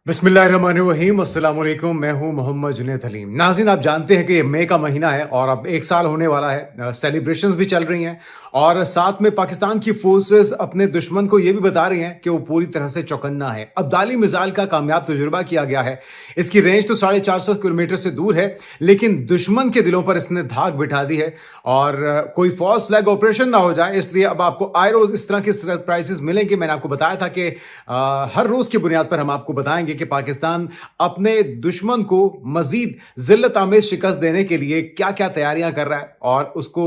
बिस्मिल्लाहिर्रहमानिर्रहीम, अस्सलाम वालेकुम। मैं हूं मोहम्मद जुनैद हलीम। नाज़रीन, आप जानते हैं कि मई का महीना है और अब 1 साल होने वाला है। सेलिब्रेशंस भी चल रही हैं और साथ में पाकिस्तान की फोर्सेस अपने दुश्मन को ये भी बता रही हैं कि वो पूरी तरह से चौकन्ना है। अब्दाली मिसाइल का कामयाब तजुर्बा किया गया है। इसकी रेंज तो 450 किलोमीटर से दूर है, लेकिन दुश्मन के दिलों पर इसने धाक बिठा दी है और कोई फॉल्स फ्लैग ऑपरेशन ना हो जाए, इसलिए अब आपको आए रोज इस तरह के सरप्राइजेस मिलेंगे। मैंने आपको बताया था कि हर रोज की बुनियाद पर हम आपको बताएंगे कि पाकिस्तान अपने दुश्मन को मजीद जिल्लत आमेज शिकस्त देने के लिए क्या क्या तैयारियां कर रहा है और उसको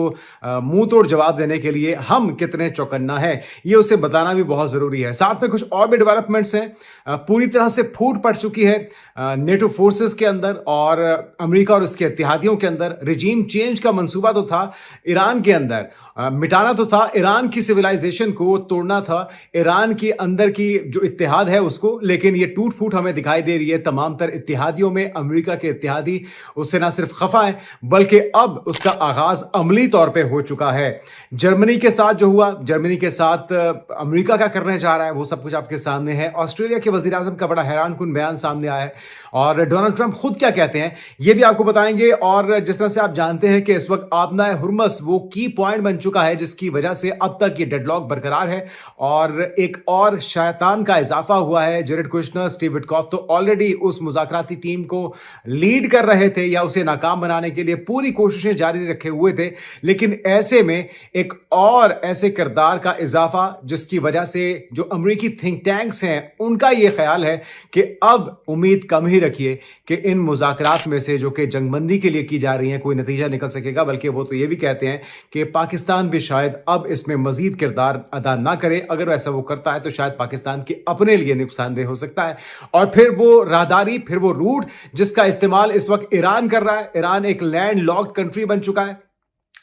मुंह तोड़ जवाब देने के लिए हम कितने चौकन्ना है, ये उसे बताना भी बहुत जरूरी है। साथ में कुछ और भी डेवलपमेंट्स हैं। पूरी तरह से फूट पड़ चुकी है नेटो फोर्सेस के अंदर और अमेरिका और उसके इत्तेहादियों के अंदर। रिजीम चेंज का मंसूबा तो था ईरान के अंदर, मिटाना तो था ईरान की सिविलाइजेशन को, तोड़ना था ईरान के अंदर की जो इत्तेहाद है उसको, लेकिन ये टूट फूट हमें दिखाई दे रही है तमाम तर इत्तेहादियों में। अमेरिका के इत्तेहादी उससे ना सिर्फ खफा है बल्कि अब उसका आगाज अमली तौर पे हो चुका है। जर्मनी के साथ जो हुआ, जर्मनी के साथ अमेरिका क्या करने जा रहा है, वो सब कुछ आपके सामने है। ऑस्ट्रेलिया के वजीर आजम का बड़ा हैरान कुन बयान सामने आया है और डोनाल्ड ट्रंप खुद क्या कहते हैं ये भी आपको बताएंगे। और जिस तरह से आप जानते हैं कि इस वक्त आबना हुर्मस वो की पॉइंट बन चुका है जिसकी वजह से अब तक ये डेडलॉक बरकरार है और एक और शैतान का इजाफा हुआ है। जेरेड कुशनर, स्टीव विटकॉफ तो ऑलरेडी उस मुज़ाकराती टीम को लीड कर रहे थे या उसे नाकाम बनाने के लिए पूरी कोशिशें जारी रखे हुए थे, लेकिन ऐसे में एक और ऐसे किरदार का इजाफा जिसकी वजह से जो अमेरिकी थिंक टैंक्स हैं उनका यह ख्याल है कि अब उम्मीद कम ही रखिए कि इन मुज़ाकरात में से जो कि जंगबंदी के लिए की जा रही हैं कोई नतीजा निकल सकेगा, बल्कि वो तो ये भी कहते हैं कि पाकिस्तान भी शायद अब इसमें मजीद किरदार अदा ना करे। अगर ऐसा वो करता है तो शायद पाकिस्तान के अपने लिए नुकसानदेह हो सकता है। और फिर वो राहदारी, फिर वो रूट जिसका इस्तेमाल इस वक्त ईरान कर रहा है। ईरान एक लैंड लॉक्ड कंट्री बन चुका है।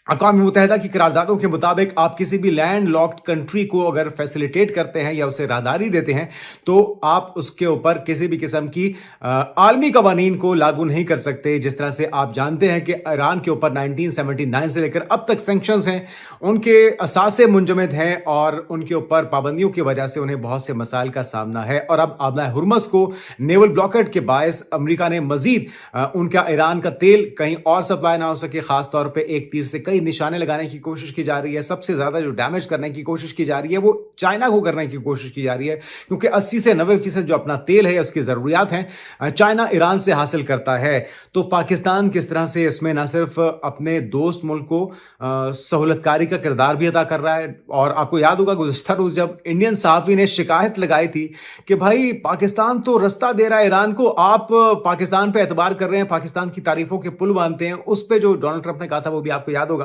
अक़वाम मुत्तहिदा की करारदादों के मुताबिक आप किसी भी लैंड लॉक्ड कंट्री को अगर फैसिलिटेट करते हैं या उसे राहदारी देते हैं तो आप उसके ऊपर किसी भी किस्म की आलमी कवानीन को लागू नहीं कर सकते। जिस तरह से आप जानते हैं कि ईरान के ऊपर 1979 से लेकर अब तक सैंक्शंस हैं, उनके असासे मुंजमद हैं और उनके ऊपर पाबंदियों की वजह से उन्हें बहुत से मसाइल का सामना है। और अब आबना हुर्मस को नेवल ब्लॉकेड के बायस अमेरिका ने मजीद उनका ईरान का तेल कहीं और सप्लाई ना हो सके, खासतौर पर एक तीर से निशाने लगाने की कोशिश की जा रही है। सबसे ज्यादा जो डैमेज करने की कोशिश की जा रही है वो चाइना को करने की कोशिश की जा रही है, क्योंकि 80 से 90% जो अपना तेल है उसकी जरूरियात हैं चाइना ईरान से हासिल करता है। तो पाकिस्तान किस तरह से इसमें ना सिर्फ अपने दोस्त मुल्क को सहूलतकारी का किरदार भी अदा कर रहा है। और आपको याद होगा गुज़श्ता रोज जब इंडियन सहाफ़ी ने शिकायत लगाई थी कि भाई पाकिस्तान तो रास्ता दे रहा है ईरान को, आप पाकिस्तान पे एतबार कर रहे हैं, पाकिस्तान की तारीफों के पुल बांधते हैं, उस पर जो डोनाल्ड ट्रंप ने कहा था वो भी आपको याद होगा।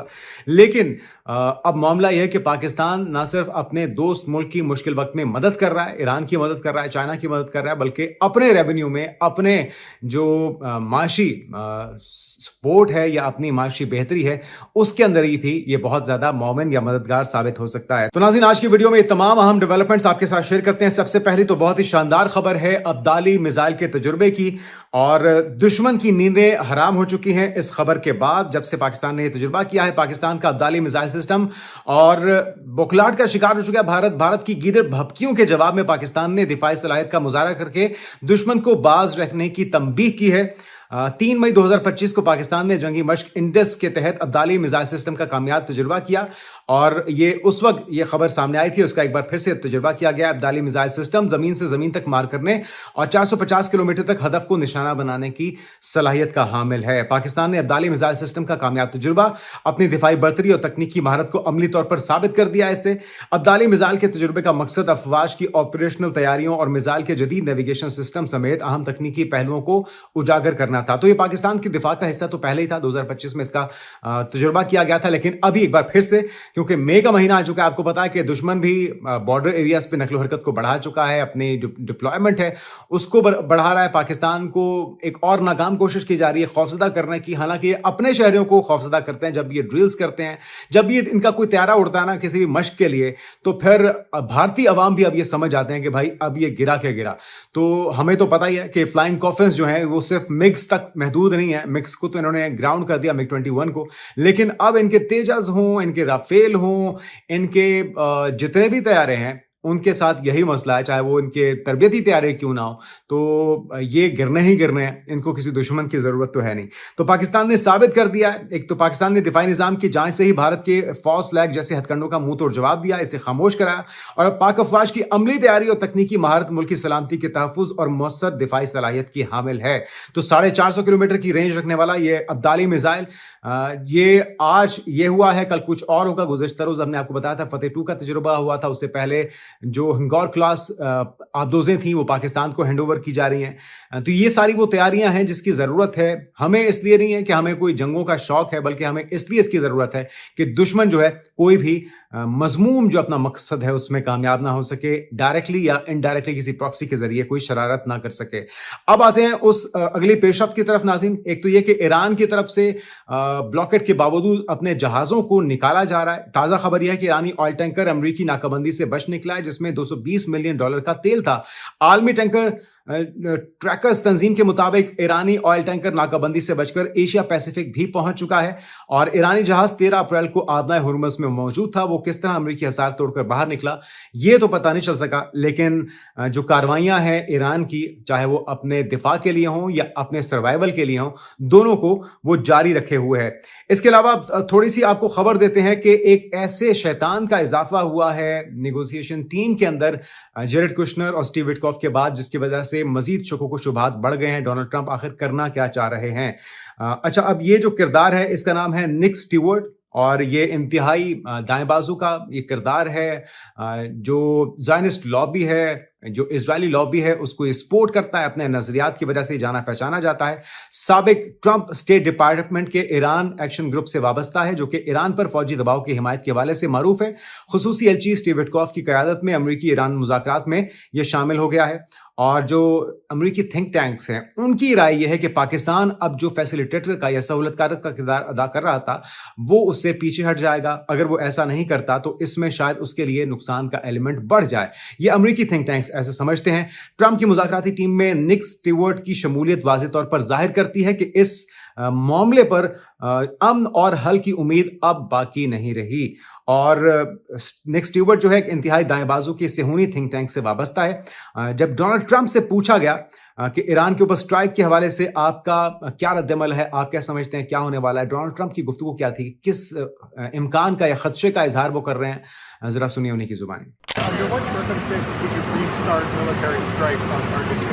लेकिन अब मामला यह है कि पाकिस्तान ना सिर्फ अपने दोस्त मुल्क की मुश्किल वक्त में मदद कर रहा है, ईरान की मदद कर रहा है, चाइना की मदद कर रहा है, बल्कि अपने रेवेन्यू में अपने जो माशी सपोर्ट है या अपनी माशी बेहतरी है उसके अंदर ही भी ये बहुत ज्यादा मोमिन या मददगार साबित हो सकता है। तो नाज़रीन, आज की वीडियो में ये तमाम अहम डेवलपमेंट्स आपके साथ शेयर करते हैं। सबसे पहली तो बहुत ही शानदार खबर है अब्दाली मिसाइल के तजुर्बे की, और दुश्मन की नींदें हराम हो चुकी हैं इस खबर के बाद जब से पाकिस्तान ने यह तजुर्बा किया है। पाकिस्तान का अब्दाली मिसाइल सिस्टम और बुखलाहट का शिकार हो चुका है भारत की गीदड़ भभकियों के जवाब में पाकिस्तान ने दिफाई सलाहियत का मुजाहरा करके दुश्मन को बाज रखने की तंबीह की है। 3 मई 2025 को पाकिस्तान ने जंगी मश्क इंडस के तहत अब्दाली मिसाइल सिस्टम का कामयाब तजुर्बा किया और ये उस वक्त ये खबर सामने आई थी, उसका एक बार फिर से तजुर्बा किया गया। अब्दाली मिसाइल सिस्टम जमीन से जमीन तक मार करने और 450 किलोमीटर तक हदफ को निशाना बनाने की सलाहियत का हामिल है। पाकिस्तान ने अब्दाली मिसाइल सिस्टम का कामयाब तजुर्बा अपनी दिफाई बर्तरी और तकनीकी महारत को अमली तौर पर साबित कर दिया। इससे अब्दाली मिसाइल के तजुर्बे का मकसद अफवाज की ऑपरेशनल तैयारियों और मिसाइल के जदीद नेविगेशन सिस्टम समेत अहम तकनीकी पहलुओं को उजागर करना था। तो ये पाकिस्तान की दिफा का हिस्सा तो पहले ही था, 2025 में इसका तजुर्बा किया गया था, लेकिन अभी एक बार फिर से क्योंकि मई का महीना आ चुका है, आपको पता है कि दुश्मन भी बॉर्डर एरियाज पे नकलो हरकत को बढ़ा चुका है, अपनी जो डिप्लॉयमेंट है उसको बढ़ा रहा है। पाकिस्तान को एक और नाकाम कोशिश की जा रही है खौफजदा करने की, हालांकि ये अपने शहरियों को खौफजदा करते हैं जब ये ड्रिल्स करते हैं, जब ये इनका कोई त्यारा उड़ता है ना किसी भी मश्क के लिए, तो फिर भारतीय अवाम भी अब ये समझ जाते हैं कि भाई अब ये गिरा क्या गिरा। तो हमें तो पता ही है कि फ्लाइंग कॉफिन्स जो है वो सिर्फ मिग्स तक महदूद नहीं है, मिक्स को तो इन्होंने ग्राउंड कर दिया मिग 21 को, लेकिन अब इनके तेजस हों, इनके राफेल हों, इनके जितने भी तैयारे हैं ان کے ساتھ یہی مسئلہ ہے, چاہے وہ ان کے تربیتی تیاری کیوں نہ ہو, تو یہ گرنے ہی گرنے ہیں, ان کو کسی دشمن کی ضرورت تو ہے نہیں. تو پاکستان نے ثابت کر دیا ہے, ایک تو پاکستان نے دفاعی نظام کی جانچ سے ہی بھارت کے فالس فلیگ جیسے ہتھ کنڈوں کا منہ توڑ جواب دیا, اسے خاموش کرایا, اور اب پاک افواج کی عملی تیاری اور تکنیکی مہارت ملک کی سلامتی کے تحفظ اور مؤثر دفاعی صلاحیت کی حامل ہے. تو 450 کلومیٹر کی رینج رکھنے والا یہ ابدالی میزائل, یہ آج یہ ہوا ہے, کل کچھ اور ہوگا. گزشتہ روز ہم نے آپ کو بتایا تھا فتح 2 کا تجربہ ہوا تھا, اس سے پہلے جو ہنگور کلاس آبدوزیں تھیں وہ پاکستان کو ہینڈ اوور کی جا رہی ہیں. تو یہ ساری وہ تیاریاں ہیں جس کی ضرورت ہے. ہمیں اس لیے نہیں ہے کہ ہمیں کوئی جنگوں کا شوق ہے, بلکہ ہمیں اس لیے اس کی ضرورت ہے کہ دشمن جو ہے کوئی بھی مضموم جو اپنا مقصد ہے اس میں کامیاب نہ ہو سکے, ڈائریکٹلی یا انڈائریکٹلی کسی پراکسی کے ذریعے کوئی شرارت نہ کر سکے. اب آتے ہیں اس اگلی پیش رفت کی طرف ناظرین. ایک تو یہ کہ ایران کی طرف سے بلاکٹ کے باوجود اپنے جہازوں کو نکالا جا رہا ہے. تازہ خبر یہ ہے کہ ایرانی آئل ٹینکر امریکی ناکہ بندی سے بچ نکلا ہے, جس میں $220 ملین کا تیل تھا. عالمی ٹینکر ٹریکرز تنظیم کے مطابق ایرانی آئل ٹینکر ناکہ بندی سے بچ کر ایشیا پیسیفک بھی پہنچ چکا ہے, اور ایرانی جہاز 13 اپریل کو آبنائے ہرمز میں موجود تھا. وہ کس طرح امریکی حصار توڑ کر باہر نکلا یہ تو پتہ نہیں چل سکا, لیکن جو کاروائیاں ہیں ایران کی, چاہے وہ اپنے دفاع کے لیے ہوں یا اپنے سروائیول کے لیے ہوں, دونوں کو وہ جاری رکھے ہوئے ہے. اس کے علاوہ تھوڑی سی آپ کو خبر دیتے ہیں کہ ایک ایسے شیطان کا اضافہ ہوا ہے نیگوسیشن ٹیم کے اندر جیرڈ کشنر اور اسٹیو وٹکوف کے بعد, جس کی وجہ سے مزید شکوک و شبہات بڑھ گئے ہیں. ڈونلڈ ٹرمپ آخر کرنا کیا چاہ رہے ہیں؟ اچھا, اب یہ جو کردار ہے اس کا نام ہے نک سٹیورٹ, اور یہ انتہائی دائیں بازو کا یہ کردار ہے جو زائنسٹ لابی ہے, جو اسرائیلی لابی ہے, اس کو سپورٹ کرتا ہے. اپنے نظریات کی وجہ سے جانا پہچانا جاتا ہے. سابق ٹرمپ اسٹیٹ ڈپارٹمنٹ کے ایران ایکشن گروپ سے وابستہ ہے, جو کہ ایران پر فوجی دباؤ کی حمایت کے حوالے سے معروف ہے. خصوصی ایلچی اسٹیو وٹکوف کی قیادت میں امریکی ایران مذاکرات میں یہ شامل ہو گیا ہے. اور جو امریکی تھنک ٹینکس ہیں ان کی رائے یہ ہے کہ پاکستان اب جو فیسیلیٹیٹر کا یا سہولت کار کا کردار ادا کر رہا تھا وہ اس سے پیچھے ہٹ جائے گا. اگر وہ ایسا نہیں کرتا تو اس میں شاید اس کے لیے نقصان کا ایلیمنٹ بڑھ جائے. یہ امریکی تھنک ٹینکس ایسے سمجھتے ہیں. ٹرمپ کی مذاکراتی ٹیم میں نک سٹیورٹ کی شمولیت واضح طور پر ظاہر کرتی ہے کہ اس معاملے پر امن اور حل کی امید اب باقی نہیں رہی. اور نک سٹیورٹ جو ہے ایک انتہائی دائیں بازو کی صہیونی تھنک ٹینک سے وابستہ ہے. جب ڈونلڈ ٹرمپ سے پوچھا گیا کہ ایران کے اوپر سٹرائک کے حوالے سے آپ کا کیا رد عمل ہے, آپ کیا سمجھتے ہیں کیا ہونے والا ہے, ڈونلڈ ٹرمپ کی گفتگو کیا تھی, کس امکان کا یا خدشے کا اظہار وہ کر رہے ہیں, ذرا سنیے انہیں کی زبانی.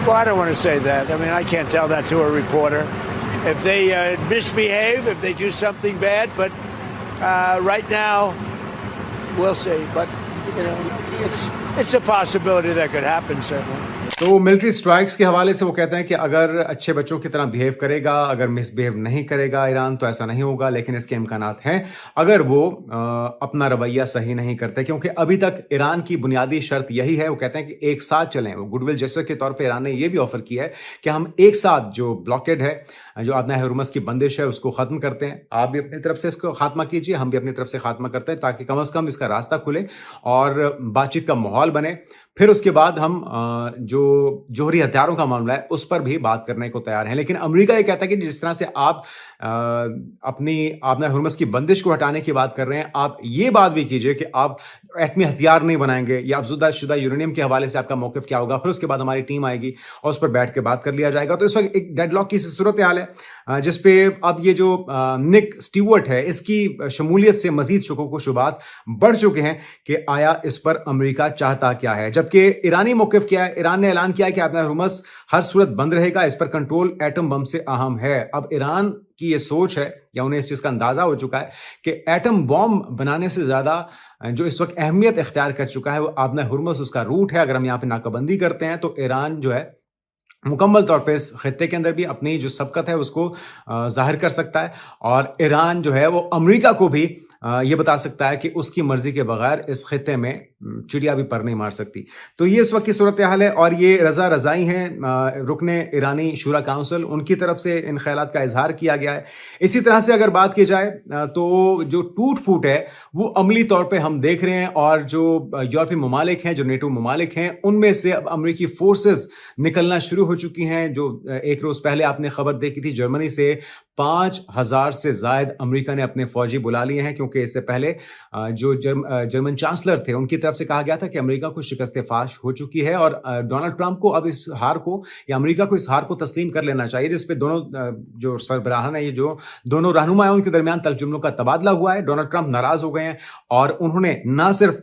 Well, I don't want to say that. I mean, I can't tell that to a reporter. If they misbehave, if they do something bad, but right now, we'll see. But, you know, it's a possibility that could happen, certainly. تو military strikes کے حوالے سے وہ کہتے ہیں کہ اگر اچھے بچوں کی طرح بیہیو کرے گا, اگر مس بیہیو نہیں کرے گا ایران تو ایسا نہیں ہوگا, لیکن اس کے امکانات ہیں اگر وہ اپنا رویہ صحیح نہیں کرتے, کیونکہ ابھی تک ایران کی بنیادی شرط یہی ہے. وہ کہتے ہیں کہ ایک ساتھ چلیں. وہ گڈ ول جیسر کے طور پہ ایران نے یہ بھی آفر کیا ہے کہ ہم ایک ساتھ جو بلاکیڈ ہے, جو آبنائے ہرمز کی بندش ہے, اس کو ختم کرتے ہیں. آپ بھی اپنی طرف سے اس کو خاتمہ کیجیے, ہم بھی اپنی طرف سے خاتمہ کرتے ہیں, تاکہ کم از کم اس کا راستہ کھلے اور بات چیت کا ماحول بنے. پھر اس کے بعد ہم جو جوہری ہتھیاروں کا معاملہ ہے اس پر بھی بات کرنے کو تیار ہیں. لیکن امریکہ یہ کہتا ہے کہ جس طرح سے آپ اپنی آبنائے ہرمز کی بندش کو ہٹانے کی بات کر رہے ہیں, آپ یہ بات بھی کیجئے کہ آپ ایٹمی ہتھیار نہیں بنائیں گے, یا افزودہ شدہ یورینیم کے حوالے سے آپ کا موقف کیا ہوگا. پھر اس کے بعد ہماری ٹیم آئے گی اور اس پر بیٹھ کے بات کر لیا جائے گا. تو اس وقت ایک ڈیڈ لاک کی صورتحال ہے جس پہ اب یہ جو نک سٹیورٹ ہے اس کی شمولیت سے مزید شکوک و شبہات بڑھ چکے ہیں کہ آیا اس پر امریکہ چاہتا کیا ہے. جبکہ ایرانی موقف کیا ہے, ایران نے اعلان کیا ہے کہ آبنائے ہرمز ہر صورت بند رہے گا, اس پر کنٹرول ایٹم بم سے اہم ہے. اب ایران کی یہ سوچ ہے یا انہیں اس چیز کا اندازہ ہو چکا ہے کہ ایٹم بم بنانے سے زیادہ جو اس وقت اہمیت اختیار کر چکا ہے وہ آبنائے ہرمز اس کا روٹ ہے. اگر ہم یہاں پہ ناکہ بندی کرتے ہیں تو ایران جو ہے مکمل طور پہ اس خطے کے اندر بھی اپنی جو سبقت ہے اس کو ظاہر کر سکتا ہے, اور ایران جو ہے وہ امریکہ کو بھی یہ بتا سکتا ہے کہ اس کی مرضی کے بغیر اس خطے میں چڑیا بھی پر نہیں مار سکتی. تو یہ اس وقت کی صورتحال ہے, اور یہ رضا رضائی ہیں رکن ایرانی شورا کونسل, ان کی طرف سے ان خیالات کا اظہار کیا گیا ہے. اسی طرح سے اگر بات کی جائے تو جو ٹوٹ پھوٹ ہے وہ عملی طور پہ ہم دیکھ رہے ہیں, اور جو یورپی ممالک ہیں, جو نیٹو ممالک ہیں, ان میں سے اب امریکی فورسز نکلنا شروع ہو چکی ہیں. جو ایک روز پہلے آپ نے خبر دیکھی تھی, جرمنی سے 5,000 سے زائد امریکہ نے اپنے فوجی بلا لیے ہیں, کیونکہ क्योंकि इससे पहले जो जर्मन चांसलर थे उनकी तरफ से कहा गया था कि अमेरिका को शिकस्त फाश हो चुकी है और डोनाल्ड ट्रंप को अब इस हार को या अमेरिका को इस हार को तस्लीम कर लेना चाहिए, जिस पे दोनों जो सरबराहान है, ये जो दोनों रहनुमा हैं, उनके दरमियान तर्जुमों का तबादला हुआ है। डोनाल्ड ट्रंप नाराज हो गए हैं और उन्होंने न सिर्फ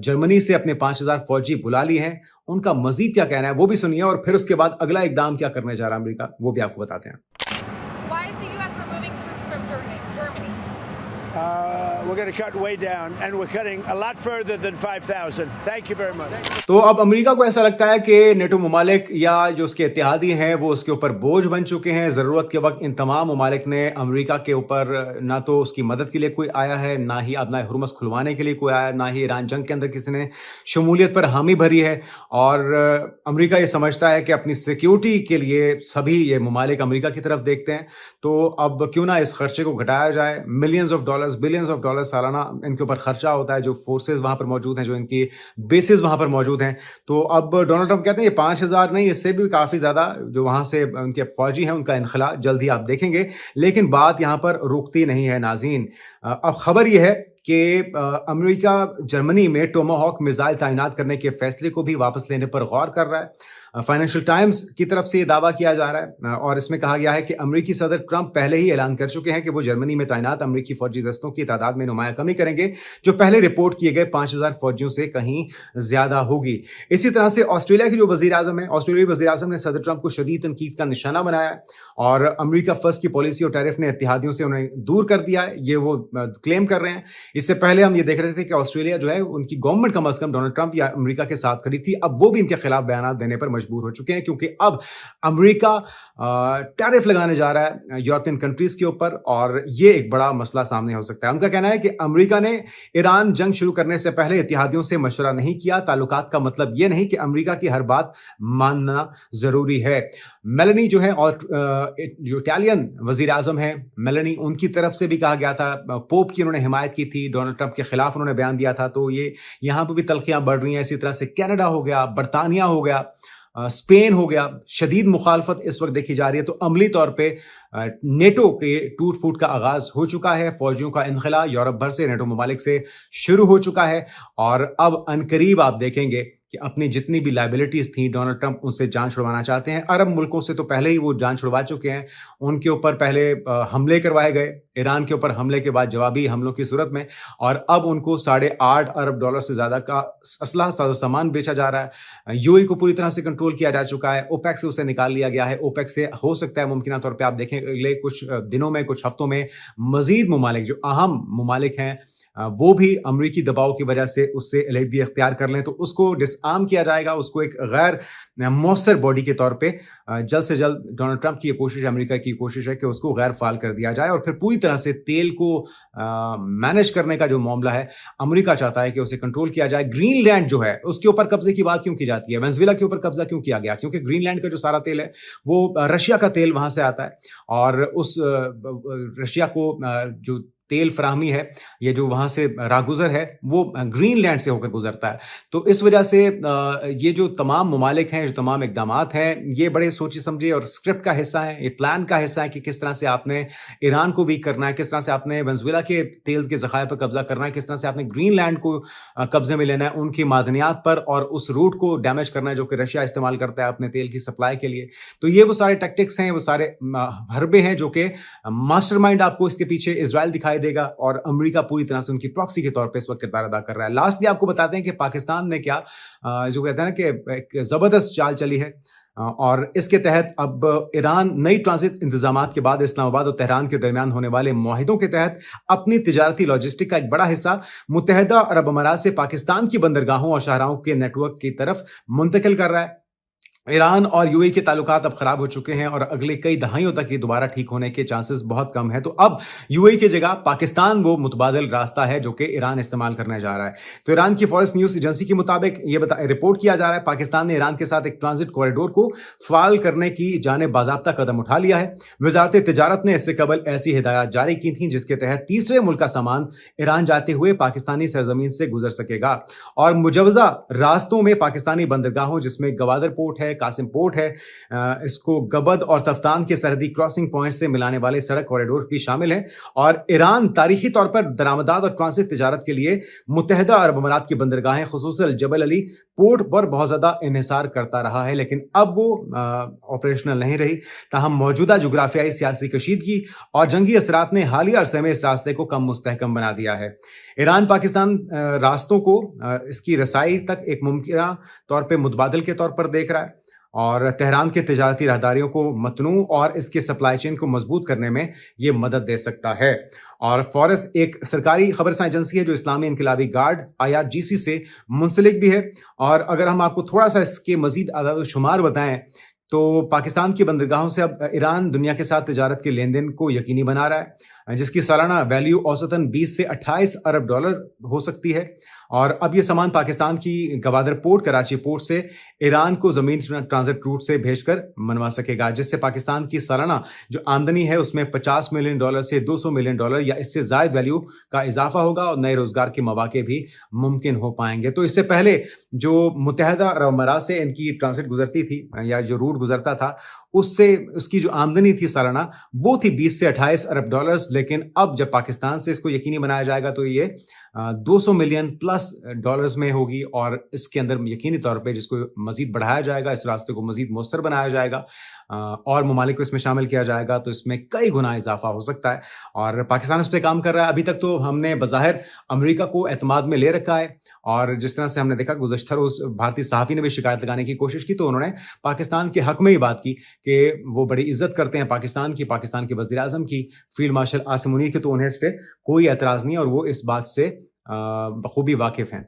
जर्मनी से अपने 5,000 फौजी बुला लिए हैं, उनका मजीद क्या कहना है वो भी सुनिए और फिर उसके बाद अगला इकदाम क्या करने जा रहा है अमेरिका वो भी आपको बताते हैं। Why is the U.S. removing troops from Germany? We're going to cut way down, and we're cutting a lot further than 5,000. Thank you very much. तो अब अमेरिका को ऐसा लगता है कि नेटो ममालिक या जो उसके इत्तेहादी हैं वो उसके ऊपर बोझ बन चुके हैं। ज़रूरत के वक्त इन तमाम ममालिक ने अमेरिका के ऊपर ना तो उसकी मदद के लिए कोई आया है, ना ही अपना हुर्मस खुलवाने के लिए कोई आया, ना ही ईरान जंग के अंदर किसी ने शमूलियत पर हामी भरी है। और अमेरिका ये समझता है कि अपनी सिक्योरिटी के लिए सभी ये ममालिक अमेरिका की तरफ देखते हैं, तो अब क्यों ना इस खर्चे को घटाया जाए। Millions of dollars, billions of dollars सालाना इनके ऊपर खर्चा होता है, जो फोर्सेस वहां पर मौजूद हैं, जो इनकी बेसिस वहां पर मौजूद हैं। तो अब डोनाल्ड ट्रंप कहते हैं ये 5,000 नहीं, इससे भी काफ़ी ज़्यादा जो वहां से उनके फौजी हैं उनका इनखला जल्द ही आप देखेंगे। लेकिन बात यहाँ पर रुकती नहीं है नाज़रीन। अब खबर यह है कि अमेरिका जर्मनी में टोमाहॉक मिसाइल तैनात करने के फैसले को भी वापस लेने पर गौर कर रहा है। फाइनेंशियल टाइम्स की तरफ से ये दावा किया जा रहा है और इसमें कहा गया है कि अमेरिकी सदर ट्रंप पहले ही ऐलान कर चुके हैं कि वो जर्मनी में तैनात अमेरिकी फौजी दस्तों की तादाद में नुमाया कमी करेंगे, जो पहले रिपोर्ट किए गए 5,000 फौजियों से कहीं ज्यादा होगी। इसी तरह से ऑस्ट्रेलिया की जो वजीर आजम है, ऑस्ट्रेलियाई वजीर आजम ने सदर ट्रंप को शदीद तनकीद का निशाना बनाया है और अमेरिका फर्स्ट की पॉलिसी और टैरिफ ने इत्तेहादियों से उन्हें दूर कर दिया है, ये वो क्लेम कर रहे हैं। इससे पहले हम ये देख रहे थे कि ऑस्ट्रेलिया जो है उनकी गवर्नमेंट कम अज कम डोनाल्ड ट्रंप या अमेरिका के साथ खड़ी थी, अब वो भी इनके खिलाफ बयान देने पर मजबूर हो चुके हैं क्योंकि अब अमेरिका टैरिफ लगाने जा रहा है यूरोपियन कंट्रीज के ऊपर और ये एक बड़ा मसला सामने हो सकता है। उनका कहना है कि अमेरिका ने ईरान जंग शुरू करने से पहले इत्तेहादियों से मशवरा नहीं किया। ताल्लुकात का मतलब ये नहीं कि अमेरिका की हर बात मानना जरूरी है। मेलानी जो है और जो इटालियन वजीर आजम है मेलानी, उनकी तरफ से भी कहा गया था, पोप की उन्होंने हिमायत की थी, डोनाल्ड ट्रंप के खिलाफ उन्होंने बयान दिया था, तो ये यहाँ पर भी तलखियां बढ़ रही हैं। इसी तरह से कनाडा हो गया, बरतानिया हो गया, स्पेन हो गया, शदीद मुखालफत इस वक्त देखी जा रही है। तो अमली तौर पे नेटो के टूट फूट का आगाज हो चुका है, फौजियों का इनखला यूरोप भर से नेटो ममालिक से शुरू हो चुका है और अब अनकरीब आप देखेंगे कि अपनी जितनी भी लाइबिलिटीज थी डोनाल्ड ट्रंप उनसे जान छुड़वाना चाहते हैं। अरब मुल्कों से तो पहले ही वो जान छुड़वा चुके हैं, उनके ऊपर पहले हमले करवाए गए, ईरान के ऊपर हमले के बाद जवाबी हमलों की सूरत में, और अब उनको $8.5 अरब से ज़्यादा का असला सामान बेचा जा रहा है। यूएई को पूरी तरह से कंट्रोल किया जा चुका है, ओपेक से उसे निकाल लिया गया है। ओपेक से हो सकता है मुमकिन तौर पर आप देखें अगले कुछ दिनों में, कुछ हफ्तों में मजीद ममालिक जो अहम ममालिक हैं वो भी अमरीकी दबाव की वजह से उससे अलहदगी अख्तियार कर लें, तो उसको डिसआर्म किया जाएगा, उसको एक गैर मौसर बॉडी के तौर पे जल्द से जल्द डोनाल्ड ट्रंप की कोशिश, अमेरिका की कोशिश है कि उसको गैर फाल कर दिया जाए और फिर पूरी तरह से तेल को मैनेज करने का जो मामला है अमेरिका चाहता है कि उसे कंट्रोल किया जाए। ग्रीनलैंड जो है उसके ऊपर कब्जे की बात क्यों की जाती है, वेनेजुएला के ऊपर कब्जा क्यों किया गया? क्योंकि ग्रीनलैंड का जो सारा तेल है वो रशिया का तेल वहां से आता है और उस रशिया को जो तेल फराहमी है, ये जो वहाँ से रागुजर है वो ग्रीनलैंड से होकर गुजरता है। तो इस वजह से ये जो तमाम ममालिक हैं, जो तमाम इकदामात हैं, ये बड़े सोची समझे और स्क्रिप्ट का हिस्सा है, ये प्लान का हिस्सा है कि किस तरह से आपने ईरान को वीक करना है, किस तरह से आपने वेनेजुएला के तेल के ज़खायर पर कब्जा करना है, किस तरह से आपने ग्रीनलैंड को कब्जे में लेना है, उनकी मादनियात पर, और उस रूट को डैमेज करना है जो कि रशिया इस्तेमाल करता है अपने तेल की सप्लाई के लिए। तो ये वो सारे टैक्टिक्स हैं, वो सारे हरबे हैं जो कि मास्टरमाइंड आपको इसके पीछे इजराइल दिखाई देगा और अमेरिका पूरी तरह से उनकी प्रॉक्सी के तौर पे इस वक्त किरदार अदा कर रहा है। लास्टली आपको बताते हैं कि पाकिस्तान ने क्या जो कहते हैं ना कि एक जबरदस्त चाल चली है और इसके तहत अब ईरान नई ट्रांजिट इंतजामात के बाद इस्लामाबाद और तेहरान के दरमियान होने वाले मुआहिदों के तहत अपनी तिजारती लॉजिस्टिक का एक बड़ा हिस्सा मुत्तहिदा अरब अमारात से पाकिस्तान की बंदरगाहों और शाहराहों के नेटवर्क की तरफ मुंतकिल कर रहा है। ईरान और यूएई के ताल्लुकात अब खराब हो चुके हैं और अगले कई दहाइयों तक ये दोबारा ठीक होने के चांसेस बहुत कम है। तो अब यूएई की जगह पाकिस्तान वो मुतबादिल रास्ता है जो कि ईरान इस्तेमाल करने जा रहा है। तो ईरान की फॉरेस्ट न्यूज़ एजेंसी के मुताबिक ये रिपोर्ट किया जा रहा है पाकिस्तान ने ईरान के साथ एक ट्रांजिट कॉरिडोर को फाल करने की जानिब बाज़ाब्ता कदम उठा लिया है। वजारत तिजारत ने इससे कबल ऐसी हिदायत जारी की थी जिसके तहत तीसरे मुल्क का सामान ईरान जाते हुए पाकिस्तानी सरजमीन से गुजर सकेगा और मुजवजा रास्तों में पाकिस्तानी बंदरगाहों जिसमें गवादर पोर्ट है, قاسم پورٹ ہے, اس کو گبد اور تفتان کے سرحدی کراسنگ پوائنٹ سے ملانے والے سڑک کوریڈور بھی شامل ہیں. اور ایران تاریخی طور پر درآمدات اور ٹرانزٹ تجارت کے لیے متحدہ عرب امارات کی بندرگاہیں خصوصاً جبل علی پورٹ پر بہت زیادہ انحصار کرتا رہا ہے, لیکن اب وہ آپریشنل نہیں رہی. تاہم موجودہ جغرافیائی سیاسی کشیدگی اور جنگی اثرات نے حالیہ عرصے میں اس راستے کو کم مستحکم بنا دیا ہے. ایران پاکستان راستوں کو اس کی رسائی تک ایک ممکنہ طور پہ متبادل کے طور پر دیکھ رہا ہے, اور تہران کے تجارتی راہداریوں کو متنوع اور اس کے سپلائی چین کو مضبوط کرنے میں یہ مدد دے سکتا ہے. اور فورس ایک سرکاری خبرساں ایجنسی ہے جو اسلامی انقلابی گارڈ IRGC سے منسلک بھی ہے. اور اگر ہم آپ کو تھوڑا سا اس کے مزید اعداد و شمار بتائیں تو پاکستان کی بندرگاہوں سے اب ایران دنیا کے ساتھ تجارت کے لین دین کو یقینی بنا رہا ہے, جس کی سالانہ ویلیو اوسطاً 20 سے 28 ارب ڈالر ہو سکتی ہے. اور اب یہ سامان پاکستان کی گوادر پورٹ, کراچی پورٹ سے ایران کو زمین ٹرانزٹ روٹ سے بھیج کر منوا سکے گا, جس سے پاکستان کی سالانہ جو آمدنی ہے اس میں $50 ملین سے $200 ملین یا اس سے زائد ویلیو کا اضافہ ہوگا, اور نئے روزگار کے مواقع بھی ممکن ہو پائیں گے. تو اس سے پہلے جو متحدہ عرب امارات سے ان کی ٹرانزٹ گزرتی تھی یا جو روٹ گزرتا تھا, اس سے اس کی جو آمدنی تھی سالانہ وہ تھی 20 سے 28 ارب ڈالرز, لیکن اب جب پاکستان سے اس کو یقینی بنایا جائے گا تو یہ $200 ملین پلس میں ہوگی, اور اس کے اندر یقینی طور پہ جس کو مزید بڑھایا جائے گا, اس راستے کو مزید مؤثر بنایا جائے گا اور ممالک کو اس میں شامل کیا جائے گا, تو اس میں کئی گنا اضافہ ہو سکتا ہے. اور پاکستان اس پہ کام کر رہا ہے. ابھی تک تو ہم نے بظاہر امریکہ کو اعتماد میں لے رکھا ہے, اور جس طرح سے ہم نے دیکھا گزشتہ روز بھارتی صحافی نے بھی شکایت لگانے کی کوشش کی, تو انہوں نے پاکستان کے حق میں ہی بات کی کہ وہ بڑی عزت کرتے ہیں پاکستان کے وزیر اعظم کی, فیلڈ مارشل عاصم منیر کی, تو انہیں اس پہ کوئی اعتراض نہیں اور وہ اس بات سے بخوبی واقف ہیں.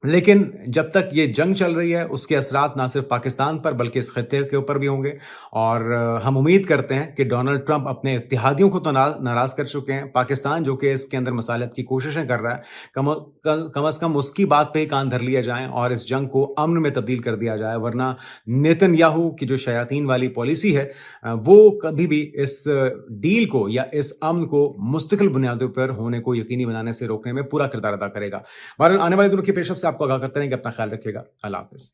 لیکن جب تک یہ جنگ چل رہی ہے اس کے اثرات نہ صرف پاکستان پر بلکہ اس خطے کے اوپر بھی ہوں گے, اور ہم امید کرتے ہیں کہ ڈونلڈ ٹرمپ اپنے اتحادیوں کو تو ناراض کر چکے ہیں. پاکستان جو کہ اس کے اندر مصالحت کی کوششیں کر رہا ہے, کم از کم اس کی بات پہ ہی کان دھر لیا جائیں اور اس جنگ کو امن میں تبدیل کر دیا جائے, ورنہ نیتن یاہو کی جو شیاطین والی پالیسی ہے وہ کبھی بھی اس ڈیل کو یا اس امن کو مستقل بنیادوں پر ہونے کو یقینی بنانے سے روکنے میں پورا کردار ادا کرے گا. بہرحال آنے والے دنوں کی پیش رفت سے آپ کو آگاہ کرتے رہیں کہ اپنا خیال رکھیے گا. اللہ حافظ.